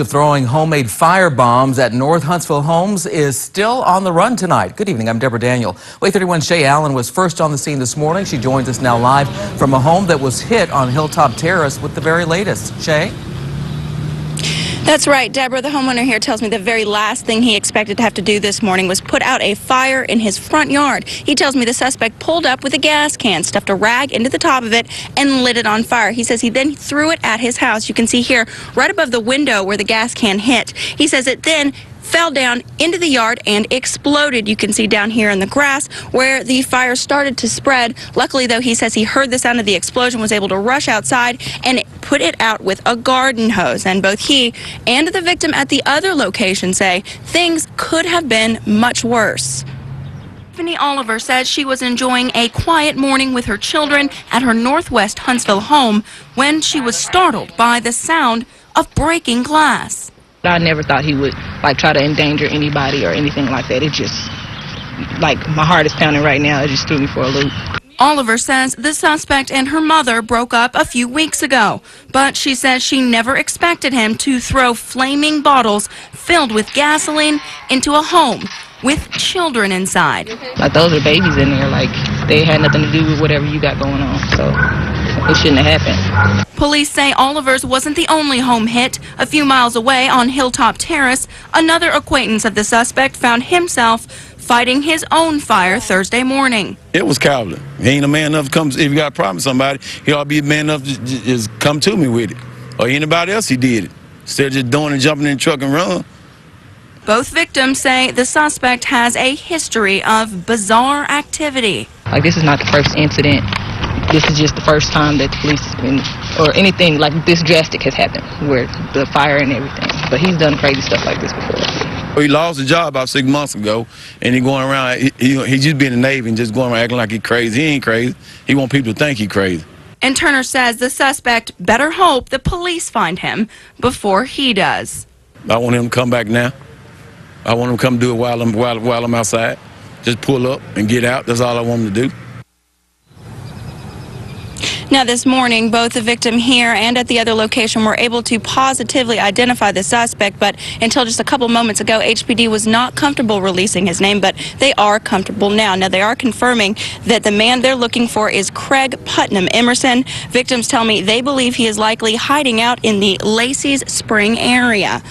Of throwing homemade fire bombs at North Huntsville homes is still on the run tonight. Good evening, I'm Deborah Daniel. WAAY 31 Shea Allen was first on the scene this morning. She joins us now live from a home that was hit on Hilltop Terrace with the very latest. Shea? That's right, Deborah. The homeowner here tells me the very last thing he expected to have to do this morning was put out a fire in his front yard. He tells me the suspect pulled up with a gas can, stuffed a rag into the top of it, and lit it on fire. He says he then threw it at his house. You can see here right above the window where the gas can hit. He says it then fell down into the yard and exploded. You can see down here in the grass where the fire started to spread. Luckily, though, he says he heard the sound of the explosion, was able to rush outside and put it out with a garden hose. And both he and the victim at the other location say things could have been much worse. Tiffany Oliver says she was enjoying a quiet morning with her children at her Northwest Huntsville home when she was startled by the sound of breaking glass. I never thought he would try to endanger anybody or anything like that. It just, my heart is pounding right now. It just threw me for a loop. Oliver says the suspect and her mother broke up a few weeks ago, but she says she never expected him to throw flaming bottles filled with gasoline into a home with children inside. Those are babies in there. They had nothing to do with whatever you got going on, so it shouldn't have happened. Police say Oliver's wasn't the only home hit. A few miles away on Hilltop Terrace, another acquaintance of the suspect found himself fighting his own fire Thursday morning. It was cowardly. He ain't a man enough to come. If you got a problem with somebody, he ought to be a man enough to just come to me with it. Or anybody else he did it. Instead of just doing and jumping in the truck and run. Both victims say the suspect has a history of bizarre activity. This is not the first incident. This is just the first time that the police or anything like this drastic has happened, where the fire and everything. But he's done crazy stuff like this before. He lost his job about 6 months ago, and he going around, he just been in the Navy and just going around acting like he crazy. He ain't crazy. He want people to think he crazy. And Turner says the suspect better hope the police find him before he does. I want him to come back now. I want him to come do it while I'm outside. Just pull up and get out. That's all I want him to do. Now, this morning, both the victim here and at the other location were able to positively identify the suspect, but until just a couple moments ago, HPD was not comfortable releasing his name, but they are comfortable now. Now, they are confirming that the man they're looking for is Craig Putnam Emerson. Victims tell me they believe he is likely hiding out in the Lacey's Spring area.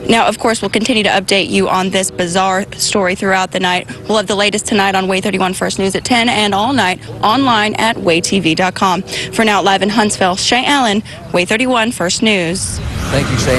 Now, of course, we'll continue to update you on this bizarre story throughout the night. We'll have the latest tonight on WAAY 31 First News at 10 and all night online at WAAYTV.com. For now, live in Huntsville, Shea Allen, WAAY 31 First News. Thank you, Shea.